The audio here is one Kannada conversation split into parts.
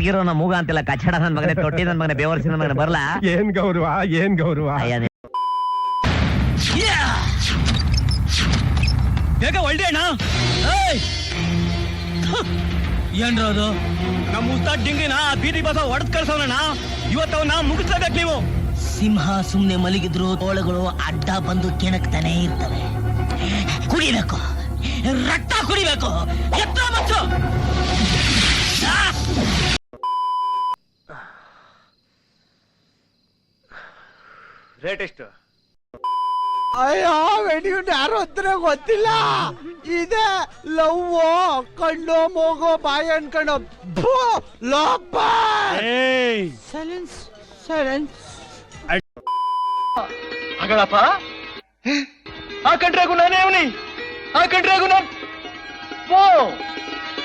ಕಟ್ಗಿರೋ ನಮ್ಮ ಮೂಗ ಅಂತಿಲ್ಲ ಕಚ್ಚಡ ನನ್ ಮಗನೇ ತೊಟ್ಟಿ ನನ್ ಮಗನೇ ಬೇವರ್ಸಿ ನನ್ ಮಗನೇ ಬರ್ಲಾ ಏನ್ ಗೌರವ ಏನ್ ಗೌರವ ಬೇಗ ಒಳ್ಳೆ ಅಣ್ಣ ಏನ್ರದು ನಮ್ಮ ಉಸ್ತಾದ್ ಡಿಂಗಿನ ಬೀದಿ ಬಸ ಹೊಡೆದ್ ಕಳ್ಸೋಣ ಇವತ್ತವನ್ನ ಮುಗಿಸ್ಲೇಬೇಕು ನೀವು. ಸಿಂಹ ಸುಮ್ನೆ ಮಲಗಿದ್ರು ತೋಳಗಳು ಅಡ್ಡ ಬಂದು ಕೆಣಕ್ತಾನೆ ಇರ್ತವೆ. ಕುಡಿಬೇಕು, ರಕ್ತ ಕುಡಿಬೇಕು. ಎತ್ತ ಮತ್ತು ರೇಟ್ ಎಷ್ಟು? ಅಯ್ಯೋ ವೆಡಿಯುಂಟು ಯಾರು ಹತ್ರ ಗೊತ್ತಿಲ್ಲ. ಇದೆ ಲವ್ ಕಣ್ಣು ಮೂಗು ಬಾಯಿ ಅನ್ಕೊಂಡು ಲೋಪ. Silence silence. ಅಗಳಪ್ಪ ಆ ಕಂಡ್ರಾಗು ನಾನೇ ಅವನಿ, ಆ ಕಂಡ್ರಾಗು ನಾನು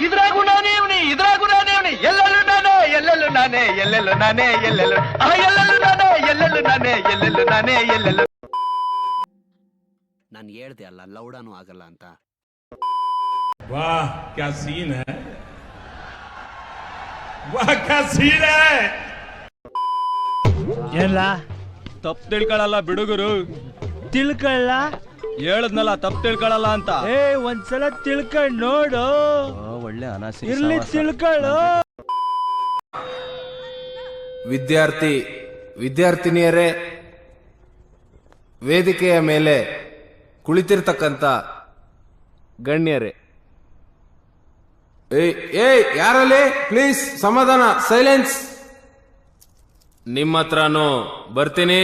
ಇದ್ರಾಗು ನಾನೇ ಅವನಿ, ಇದ್ರಾಗು ನಾನೇ ಅವನಿ. ಎಲ್ಲೆಲ್ಲೂ ನಾನೇ, ಎಲ್ಲೆಲ್ಲೂ ನಾನೇ, ಎಲ್ಲೆಲ್ಲೂ ನಾನೇ, ಎಲ್ಲೆಲ್ಲೂ ಎಲ್ಲೆಲ್ಲೂ ನಾನೇ, ಎಲ್ಲೆಲ್ಲೂ ನಾನೇ, ಎಲ್ಲೆಲ್ಲೂ ನಾನೇ, ಎಲ್ಲೆಲ್ಲೂ. ನಾನು ಹೇಳ್ದೆ ಅಲ್ಲ ಲೌಡಾನು ಆಗಲ್ಲ ಅಂತ. वाह क्या सीन है, वाह क्या सीन है. ಏನ್ಲ ತಪ್ಪು ತಿಳ್ಕೊಳ್ಳಲ್ಲ ಬಿಡುಗರು, ತಿಳ್ಕೊಳ್ಳ ಹೇಳದ್ನಲ್ಲ ತಪ್ಪು ತಿಳ್ಕೊಳ್ಳಲ್ಲ ಅಂತ. ಒಂದ್ಸಲ ತಿಳ್ಕೊಂಡ್ ನೋಡು. ಒಳ್ಳೆ ಅನಾಸಿ ಇರ್ಲಿ ತಿಳ್ಕೊಳ್ಳು. ವಿದ್ಯಾರ್ಥಿನಿಯರೇ, ವೇದಿಕೆಯ ಮೇಲೆ ಕುಳಿತಿರ್ತಕ್ಕಂಥ ಗಣ್ಯರೇ, ಏಯ್ ಯಾರಲ್ಲಿ ಪ್ಲೀಸ್ ಸಮಾಧಾನ, ಸೈಲೆನ್ಸ್. ನಿಮ್ಮ ಹತ್ರನೂ ಬರ್ತೀನಿ.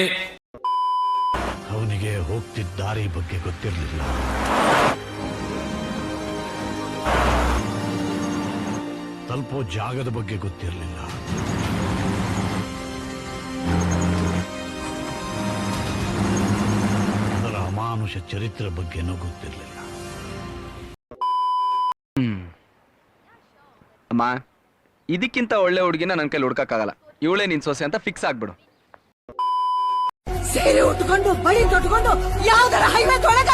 ಅವನಿಗೆ ಹೋಗ್ತಿದ್ದ ದಾರಿ ಬಗ್ಗೆ ಗೊತ್ತಿರಲಿಲ್ಲ. ತಲುಪೋ ಜಾಗದ ಬಗ್ಗೆ ಗೊತ್ತಿರಲಿಲ್ಲ. ಅದರ ಅಮಾನುಷ ಚರಿತ್ರೆ ಬಗ್ಗೆನೂ ಗೊತ್ತಿರಲಿಲ್ಲ. ಅಮ್ಮ, ಇದಕ್ಕಿಂತ ಒಳ್ಳೆ ಹುಡುಗಿನ ನನ್ನ ಕೈಲಿ ಹುಡ್ಕಕ್ಕಾಗಲ್ಲ. ಇವಳೇ ನಿನ್ ಸೊಸೆ ಅಂತ ಫಿಕ್ಸ್ ಆಗ್ಬಿಡು. ಸೇರೆ ಉಟ್ಕೊಂಡು ಬಳಿ ತೊಟ್ಕೊಂಡು ಯಾವ್ದಾರ ಹೈವೇ ತೊಳಗ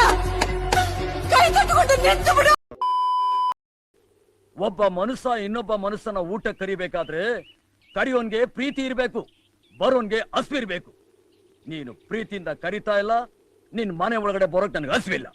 ಕೈ ತೊಟ್ಕೊಂಡು ನಿಂತು ಬಿಡು. ಒಬ್ಬ ಮನುಷ್ಯ ಇನ್ನೊಬ್ಬ ಮನುಷ್ಯನ ಊಟ ಕರಿಬೇಕಾದ್ರೆ ಕರಿಯೋನ್ಗೆ ಪ್ರೀತಿ ಇರಬೇಕು, ಬರೋನ್ಗೆ ಹಸಿವು ಇರಬೇಕು. ನೀನು ಪ್ರೀತಿಯಿಂದ ಕರಿತಾ ಇಲ್ಲ, ನಿನ್ ಮನೆ ಒಳಗಡೆ ಬರೋಕ್ ನನಗೆ ಹಸಿವಿಲ್ಲ.